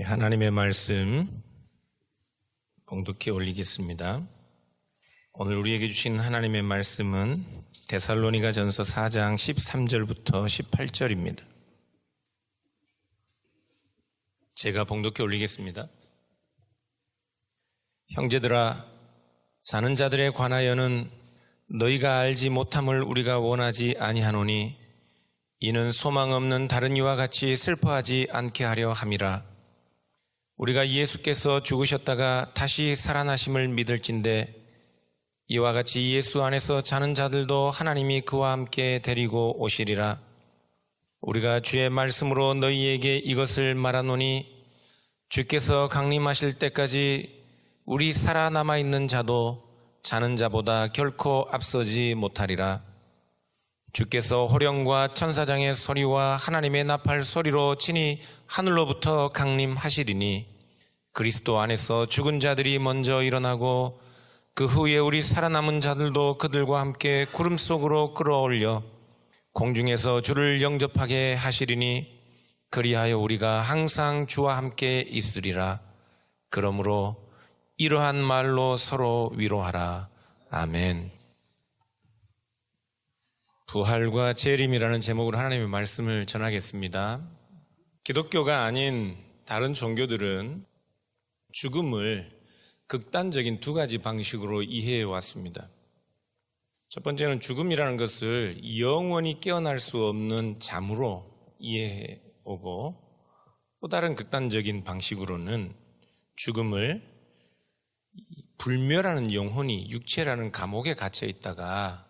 하나님의 말씀 봉독해 올리겠습니다. 오늘 우리에게 주신 하나님의 말씀은 데살로니가 전서 4장 13절부터 18절입니다. 제가 봉독해 올리겠습니다. 형제들아, 사는 자들에 관하여는 너희가 알지 못함을 우리가 원하지 아니하노니 이는 소망 없는 다른 이와 같이 슬퍼하지 않게 하려 함이라. 우리가 예수께서 죽으셨다가 다시 살아나심을 믿을진대 이와 같이 예수 안에서 자는 자들도 하나님이 그와 함께 데리고 오시리라. 우리가 주의 말씀으로 너희에게 이것을 말하노니 주께서 강림하실 때까지 우리 살아남아 있는 자도 자는 자보다 결코 앞서지 못하리라. 주께서 호령과 천사장의 소리와 하나님의 나팔 소리로 친히 하늘로부터 강림하시리니 그리스도 안에서 죽은 자들이 먼저 일어나고 그 후에 우리 살아남은 자들도 그들과 함께 구름 속으로 끌어올려 공중에서 주를 영접하게 하시리니 그리하여 우리가 항상 주와 함께 있으리라. 그러므로 이러한 말로 서로 위로하라. 아멘. 부활과 재림이라는 제목으로 하나님의 말씀을 전하겠습니다. 기독교가 아닌 다른 종교들은 죽음을 극단적인 두 가지 방식으로 이해해 왔습니다. 첫 번째는 죽음이라는 것을 영원히 깨어날 수 없는 잠으로 이해해 오고, 또 다른 극단적인 방식으로는 죽음을 불멸하는 영혼이 육체라는 감옥에 갇혀 있다가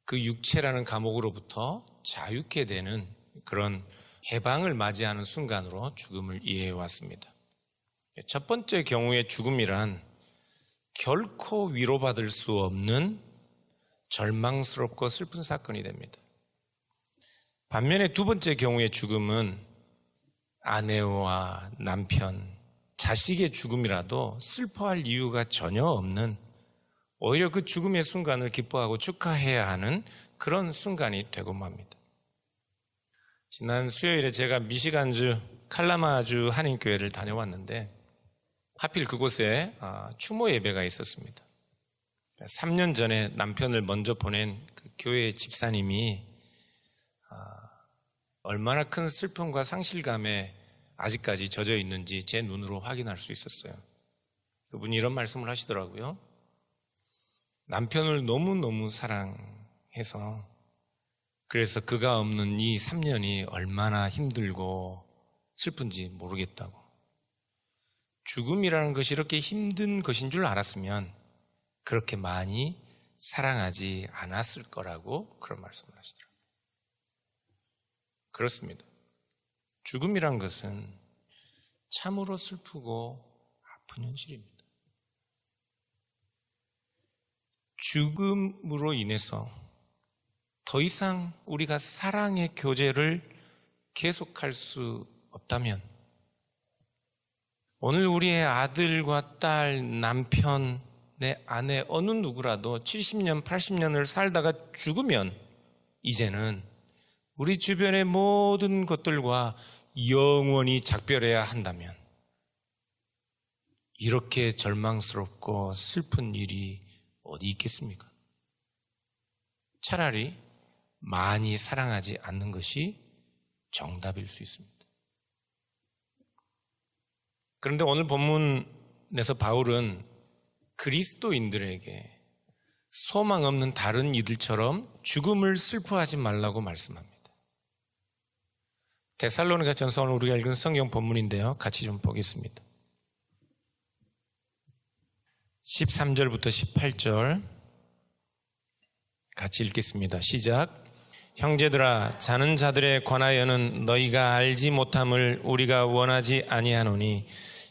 그 육체라는 감옥으로부터 자유케 되는 그런 해방을 맞이하는 순간으로 죽음을 이해해 왔습니다. 첫 번째 경우의 죽음이란 결코 위로받을 수 없는 절망스럽고 슬픈 사건이 됩니다. 반면에 두 번째 경우의 죽음은 아내와 남편, 자식의 죽음이라도 슬퍼할 이유가 전혀 없는, 오히려 그 죽음의 순간을 기뻐하고 축하해야 하는 그런 순간이 되고 맙니다. 지난 수요일에 제가 미시간주 칼라마주 한인교회를 다녀왔는데 하필 그곳에 추모 예배가 있었습니다. 3년 전에 남편을 먼저 보낸 그 교회 집사님이 얼마나 큰 슬픔과 상실감에 아직까지 젖어 있는지 제 눈으로 확인할 수 있었어요. 그분이 이런 말씀을 하시더라고요. 남편을 너무너무 사랑해서 그래서 그가 없는 이 3년이 얼마나 힘들고 슬픈지 모르겠다고. 죽음이라는 것이 이렇게 힘든 것인 줄 알았으면 그렇게 많이 사랑하지 않았을 거라고 그런 말씀을 하시더라고요. 그렇습니다. 죽음이란 것은 참으로 슬프고 아픈 현실입니다. 죽음으로 인해서 더 이상 우리가 사랑의 교제를 계속할 수 없다면 오늘 우리의 아들과 딸, 남편, 내 아내 어느 누구라도 70년, 80년을 살다가 죽으면 이제는 우리 주변의 모든 것들과 영원히 작별해야 한다면 이렇게 절망스럽고 슬픈 일이 어디 있겠습니까? 차라리 많이 사랑하지 않는 것이 정답일 수 있습니다. 그런데 오늘 본문에서 바울은 그리스도인들에게 소망 없는 다른 이들처럼 죽음을 슬퍼하지 말라고 말씀합니다. 데살로니가 전서 오늘 우리가 읽은 성경 본문인데요. 같이 좀 보겠습니다. 13절부터 18절 같이 읽겠습니다. 시작. 형제들아, 자는 자들에 관하여는 너희가 알지 못함을 우리가 원하지 아니하노니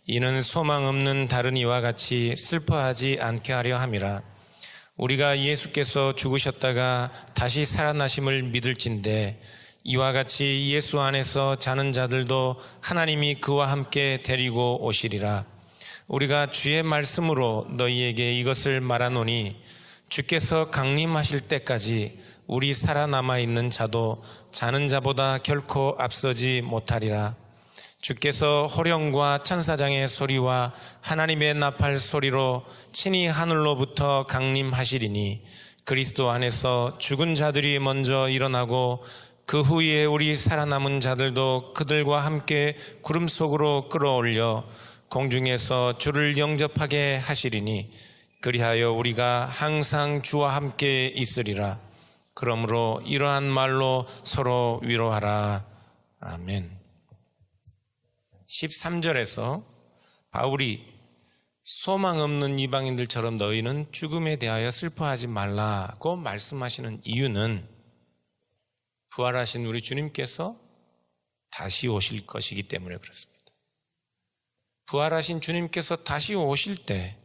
이는 소망 없는 다른 이와 같이 슬퍼하지 않게 하려 함이라. 우리가 예수께서 죽으셨다가 다시 살아나심을 믿을진대 이와 같이 예수 안에서 자는 자들도 하나님이 그와 함께 데리고 오시리라. 우리가 주의 말씀으로 너희에게 이것을 말하노니 주께서 강림하실 때까지 우리 살아남아 있는 자도 자는 자보다 결코 앞서지 못하리라. 주께서 호령과 천사장의 소리와 하나님의 나팔 소리로 친히 하늘로부터 강림하시리니 그리스도 안에서 죽은 자들이 먼저 일어나고 그 후에 우리 살아남은 자들도 그들과 함께 구름 속으로 끌어올려 공중에서 주를 영접하게 하시리니 그리하여 우리가 항상 주와 함께 있으리라. 그러므로 이러한 말로 서로 위로하라. 아멘. 13절에서 바울이 소망 없는 이방인들처럼 너희는 죽음에 대하여 슬퍼하지 말라고 말씀하시는 이유는 부활하신 우리 주님께서 다시 오실 것이기 때문에 그렇습니다. 부활하신 주님께서 다시 오실 때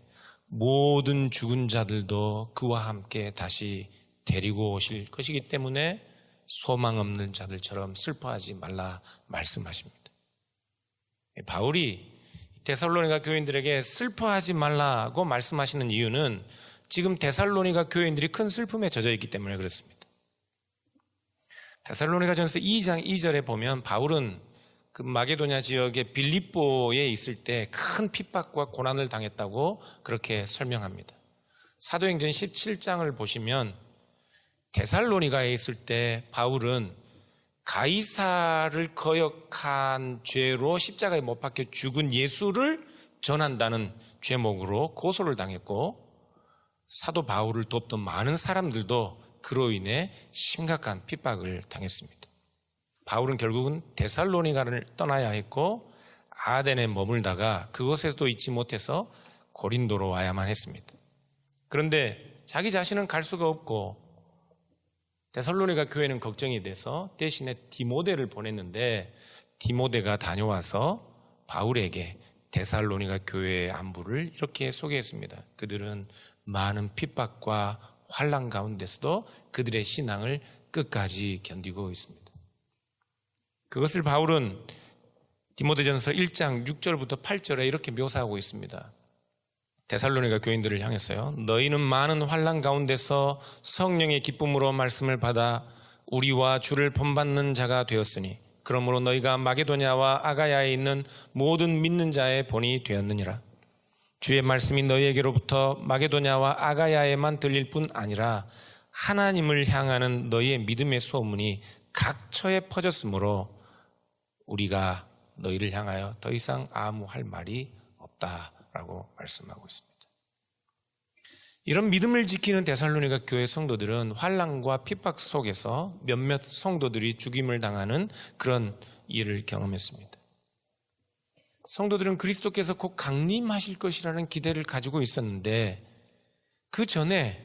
모든 죽은 자들도 그와 함께 다시 데리고 오실 것이기 때문에 소망 없는 자들처럼 슬퍼하지 말라 말씀하십니다. 바울이 데살로니가 교인들에게 슬퍼하지 말라고 말씀하시는 이유는 지금 데살로니가 교인들이 큰 슬픔에 젖어 있기 때문에 그렇습니다. 데살로니가전서 2장 2절에 보면 바울은 그 마게도냐 지역의 빌립보에 있을 때 큰 핍박과 고난을 당했다고 그렇게 설명합니다. 사도행전 17장을 보시면 데살로니가에 있을 때 바울은 가이사를 거역한 죄로 십자가에 못 박혀 죽은 예수를 전한다는 죄목으로 고소를 당했고 사도 바울을 돕던 많은 사람들도 그로 인해 심각한 핍박을 당했습니다. 바울은 결국은 데살로니가를 떠나야 했고 아덴에 머물다가 그곳에서도 있지 못해서 고린도로 와야만 했습니다. 그런데 자기 자신은 갈 수가 없고 데살로니가 교회는 걱정이 돼서 대신에 디모데를 보냈는데 디모데가 다녀와서 바울에게 데살로니가 교회의 안부를 이렇게 소개했습니다. 그들은 많은 핍박과 환난 가운데서도 그들의 신앙을 끝까지 견디고 있습니다. 그것을 바울은 디모데전서 1장 6절부터 8절에 이렇게 묘사하고 있습니다. 데살로니가 교인들을 향해서요. 너희는 많은 환난 가운데서 성령의 기쁨으로 말씀을 받아 우리와 주를 본받는 자가 되었으니 그러므로 너희가 마게도냐와 아가야에 있는 모든 믿는 자의 본이 되었느니라. 주의 말씀이 너희에게로부터 마게도냐와 아가야에만 들릴 뿐 아니라 하나님을 향하는 너희의 믿음의 소문이 각처에 퍼졌으므로 우리가 너희를 향하여 더 이상 아무 할 말이 없다라고 말씀하고 있습니다. 이런 믿음을 지키는 데살로니가 교회 성도들은 환난과 핍박 속에서 몇몇 성도들이 죽임을 당하는 그런 일을 경험했습니다. 성도들은 그리스도께서 곧 강림하실 것이라는 기대를 가지고 있었는데 그 전에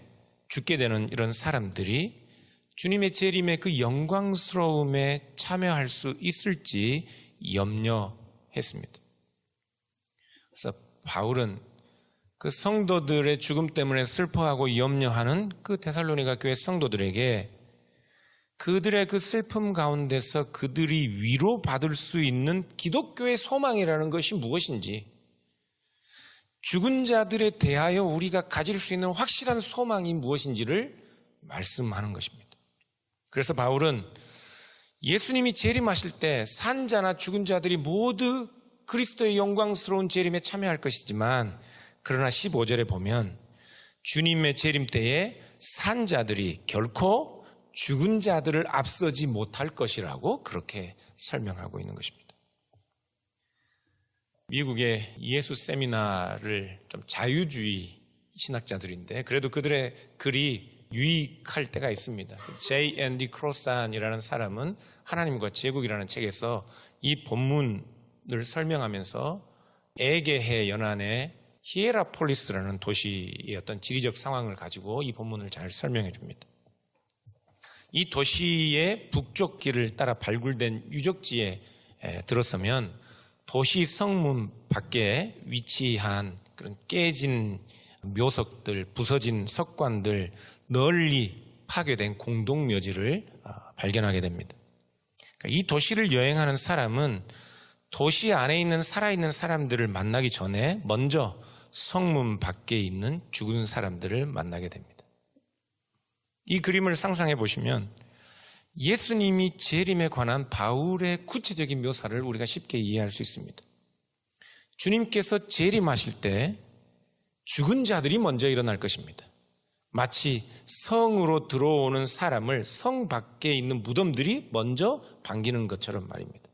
죽게 되는 이런 사람들이 주님의 재림의 그 영광스러움에 참여할 수 있을지 염려했습니다. 그래서 바울은 그 성도들의 죽음 때문에 슬퍼하고 염려하는 그 데살로니가 교회 성도들에게 그들의 그 슬픔 가운데서 그들이 위로받을 수 있는 기독교의 소망이라는 것이 무엇인지, 죽은 자들에 대하여 우리가 가질 수 있는 확실한 소망이 무엇인지를 말씀하는 것입니다. 그래서 바울은 예수님이 재림하실 때 산자나 죽은 자들이 모두 그리스도의 영광스러운 재림에 참여할 것이지만, 그러나 15절에 보면 주님의 재림 때에 산자들이 결코 죽은 자들을 앞서지 못할 것이라고 그렇게 설명하고 있는 것입니다. 미국의 예수 세미나를 좀 자유주의 신학자들인데 그래도 그들의 글이 유익할 때가 있습니다. J.N.D. 크로산이라는 사람은 하나님과 제국이라는 책에서 이 본문을 설명하면서 에게해 연안의 히에라폴리스라는 도시의 어떤 지리적 상황을 가지고 이 본문을 잘 설명해 줍니다. 이 도시의 북쪽 길을 따라 발굴된 유적지에 들어서면 도시 성문 밖에 위치한 그런 깨진 묘석들, 부서진 석관들, 널리 파괴된 공동묘지를 발견하게 됩니다. 이 도시를 여행하는 사람은 도시 안에 있는 살아있는 사람들을 만나기 전에 먼저 성문 밖에 있는 죽은 사람들을 만나게 됩니다. 이 그림을 상상해 보시면 예수님이 재림에 관한 바울의 구체적인 묘사를 우리가 쉽게 이해할 수 있습니다. 주님께서 재림하실 때 죽은 자들이 먼저 일어날 것입니다. 마치 성으로 들어오는 사람을 성 밖에 있는 무덤들이 먼저 반기는 것처럼 말입니다.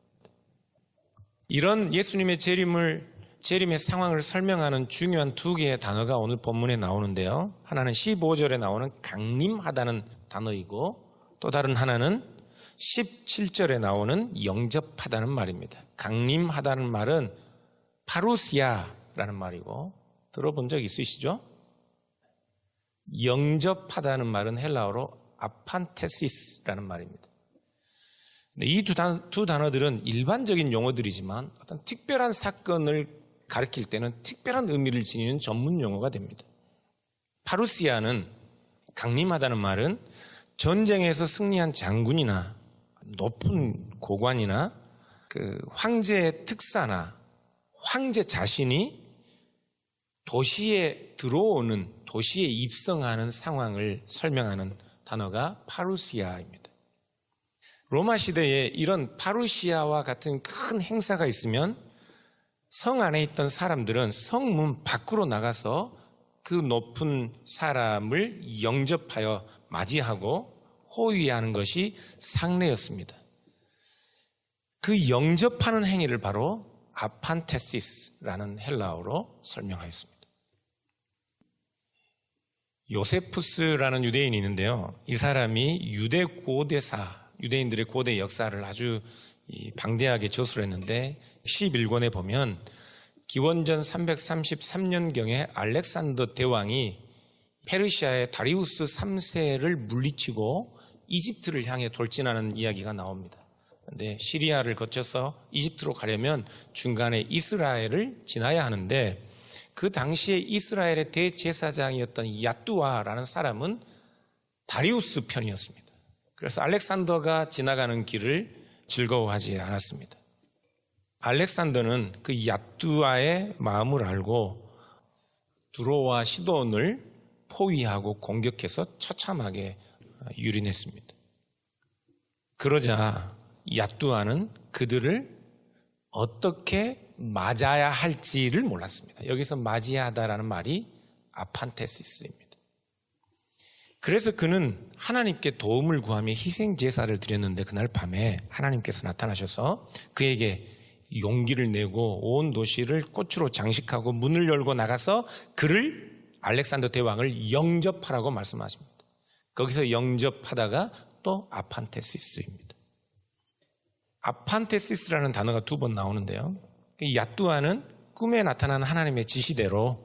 이런 예수님의 재림의 상황을 설명하는 중요한 두 개의 단어가 오늘 본문에 나오는데요. 하나는 15절에 나오는 강림하다는 단어이고 또 다른 하나는 17절에 나오는 영접하다는 말입니다. 강림하다는 말은 파루시아라는 말이고 들어본 적 있으시죠? 영접하다는 말은 헬라어로 아판테시스라는 말입니다. 이 두 단어들은 일반적인 용어들이지만 어떤 특별한 사건을 가리킬 때는 특별한 의미를 지니는 전문 용어가 됩니다. 파루시아는 강림하다는 말은 전쟁에서 승리한 장군이나 높은 고관이나 그 황제의 특사나 황제 자신이 도시에 들어오는, 도시에 입성하는 상황을 설명하는 단어가 파루시아입니다. 로마 시대에 이런 파루시아와 같은 큰 행사가 있으면 성 안에 있던 사람들은 성문 밖으로 나가서 그 높은 사람을 영접하여 맞이하고 호위하는 것이 상례였습니다. 그 영접하는 행위를 바로 아판테시스라는 헬라어로 설명하였습니다. 요세푸스라는 유대인이 있는데요. 이 사람이 유대 고대사, 유대인들의 고대 역사를 아주 방대하게 저술을 했는데 11권에 보면 기원전 333년경에 알렉산더 대왕이 페르시아의 다리우스 3세를 물리치고 이집트를 향해 돌진하는 이야기가 나옵니다. 그런데 시리아를 거쳐서 이집트로 가려면 중간에 이스라엘을 지나야 하는데 그 당시에 이스라엘의 대제사장이었던 야뚜아라는 사람은 다리우스 편이었습니다. 그래서 알렉산더가 지나가는 길을 즐거워하지 않았습니다. 알렉산더는 그 야뚜아의 마음을 알고 두로와 시돈을 포위하고 공격해서 처참하게 유린했습니다. 그러자 야뚜아는 그들을 어떻게 맞아야 할지를 몰랐습니다. 여기서 맞이하다라는 말이 아판테시스입니다. 그래서 그는 하나님께 도움을 구하며 희생제사를 드렸는데 그날 밤에 하나님께서 나타나셔서 그에게 용기를 내고 온 도시를 꽃으로 장식하고 문을 열고 나가서 그를 알렉산더 대왕을 영접하라고 말씀하십니다. 거기서 영접하다가 또 아판테시스입니다. 아판테시스라는 단어가 두 번 나오는데요. 야뚜아는 꿈에 나타난 하나님의 지시대로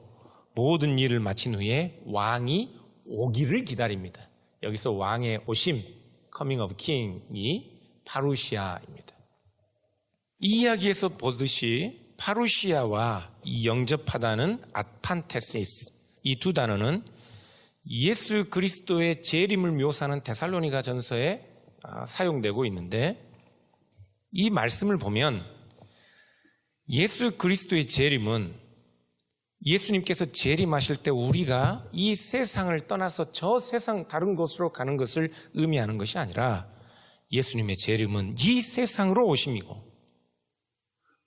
모든 일을 마친 후에 왕이 오기를 기다립니다. 여기서 왕의 오심, coming of king이 파루시아입니다. 이 이야기에서 보듯이 파루시아와 이 영접하다는 아판테시스, 이 두 단어는 예수 그리스도의 재림을 묘사하는 데살로니가 전서에 사용되고 있는데 이 말씀을 보면 예수 그리스도의 재림은 예수님께서 재림하실 때 우리가 이 세상을 떠나서 저 세상 다른 곳으로 가는 것을 의미하는 것이 아니라 예수님의 재림은 이 세상으로 오심이고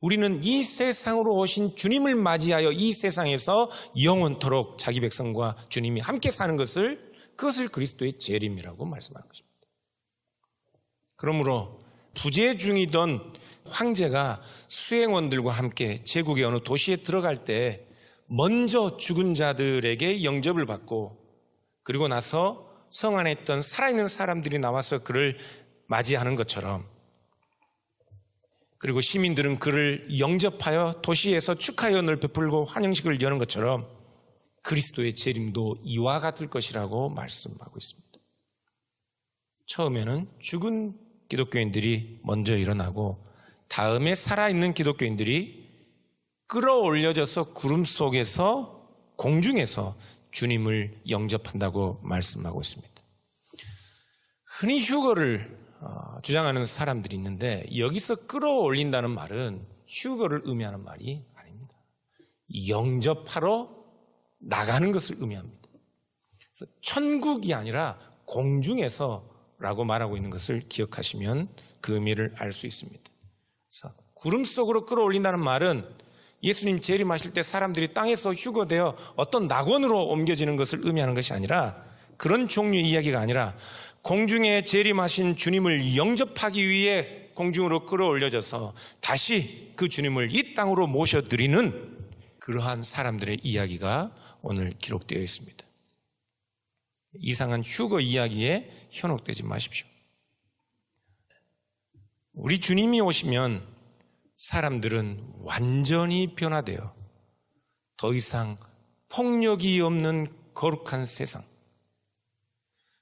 우리는 이 세상으로 오신 주님을 맞이하여 이 세상에서 영원토록 자기 백성과 주님이 함께 사는 것을 그것을 그리스도의 재림이라고 말씀하는 것입니다. 그러므로 부재 중이던 황제가 수행원들과 함께 제국의 어느 도시에 들어갈 때 먼저 죽은 자들에게 영접을 받고 그리고 나서 성 안에 있던 살아있는 사람들이 나와서 그를 맞이하는 것처럼 그리고 시민들은 그를 영접하여 도시에서 축하연을 베풀고 환영식을 여는 것처럼 그리스도의 재림도 이와 같을 것이라고 말씀하고 있습니다. 처음에는 죽은 기독교인들이 먼저 일어나고 다음에 살아있는 기독교인들이 끌어올려져서 구름 속에서 공중에서 주님을 영접한다고 말씀하고 있습니다. 흔히 휴거를 주장하는 사람들이 있는데 여기서 끌어올린다는 말은 휴거를 의미하는 말이 아닙니다. 영접하러 나가는 것을 의미합니다. 그래서 천국이 아니라 공중에서 라고 말하고 있는 것을 기억하시면 그 의미를 알 수 있습니다. 그래서 구름 속으로 끌어올린다는 말은 예수님 재림하실 때 사람들이 땅에서 휴거되어 어떤 낙원으로 옮겨지는 것을 의미하는 것이 아니라, 그런 종류의 이야기가 아니라 공중에 재림하신 주님을 영접하기 위해 공중으로 끌어올려져서 다시 그 주님을 이 땅으로 모셔드리는 그러한 사람들의 이야기가 오늘 기록되어 있습니다. 이상한 휴거 이야기에 현혹되지 마십시오. 우리 주님이 오시면 사람들은 완전히 변화되어 더 이상 폭력이 없는 거룩한 세상,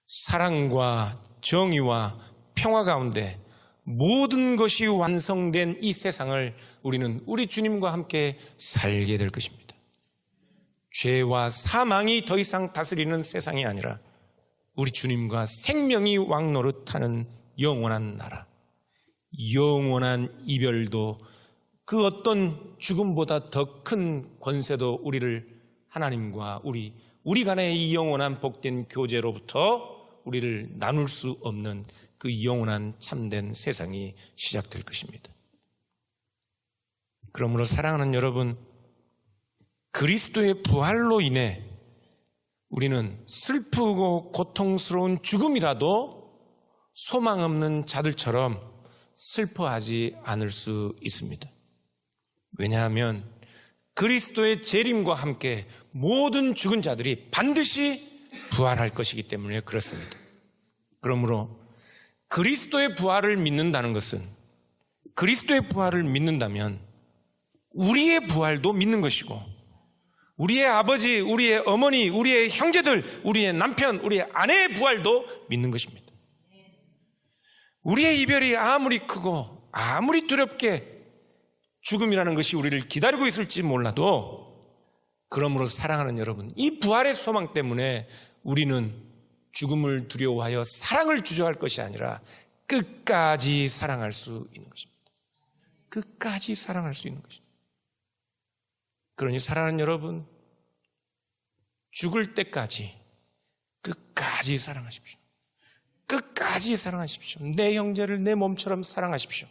사랑과 정의와 평화 가운데 모든 것이 완성된 이 세상을 우리는 우리 주님과 함께 살게 될 것입니다. 죄와 사망이 더 이상 다스리는 세상이 아니라 우리 주님과 생명이 왕노릇하는 영원한 나라, 영원한 이별도 그 어떤 죽음보다 더 큰 권세도 우리를 하나님과 우리 간의 이 영원한 복된 교제로부터 우리를 나눌 수 없는 그 영원한 참된 세상이 시작될 것입니다. 그러므로 사랑하는 여러분, 그리스도의 부활로 인해 우리는 슬프고 고통스러운 죽음이라도 소망 없는 자들처럼 슬퍼하지 않을 수 있습니다. 왜냐하면 그리스도의 재림과 함께 모든 죽은 자들이 반드시 부활할 것이기 때문에 그렇습니다. 그러므로 그리스도의 부활을 믿는다는 것은, 그리스도의 부활을 믿는다면 우리의 부활도 믿는 것이고, 우리의 아버지, 우리의 어머니, 우리의 형제들, 우리의 남편, 우리의 아내의 부활도 믿는 것입니다. 우리의 이별이 아무리 크고 아무리 두렵게 죽음이라는 것이 우리를 기다리고 있을지 몰라도, 그러므로 사랑하는 여러분, 이 부활의 소망 때문에 우리는 죽음을 두려워하여 사랑을 주저할 것이 아니라 끝까지 사랑할 수 있는 것입니다. 끝까지 사랑할 수 있는 것입니다. 그러니 사랑하는 여러분, 죽을 때까지 끝까지 사랑하십시오. 끝까지 사랑하십시오. 내 형제를 내 몸처럼 사랑하십시오.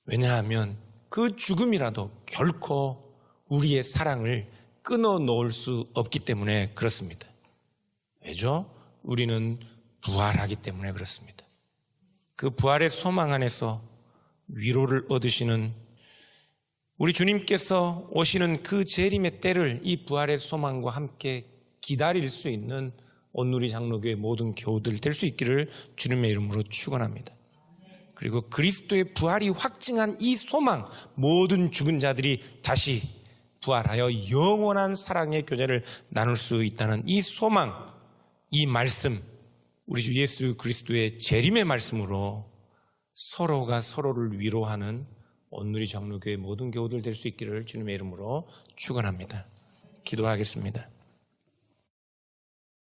왜냐하면 그 죽음이라도 결코 우리의 사랑을 끊어놓을 수 없기 때문에 그렇습니다. 왜죠? 우리는 부활하기 때문에 그렇습니다. 그 부활의 소망 안에서 위로를 얻으시는 우리 주님께서 오시는 그 재림의 때를 이 부활의 소망과 함께 기다릴 수 있는 온누리 장로교회 모든 교우들 될 수 있기를 주님의 이름으로 축원합니다. 그리고 그리스도의 부활이 확증한 이 소망, 모든 죽은 자들이 다시 부활하여 영원한 사랑의 교제를 나눌 수 있다는 이 소망, 이 말씀, 우리 주 예수 그리스도의 재림의 말씀으로 서로가 서로를 위로하는 온누리 장로교회 모든 교우들 될 수 있기를 주님의 이름으로 축원합니다. 기도하겠습니다.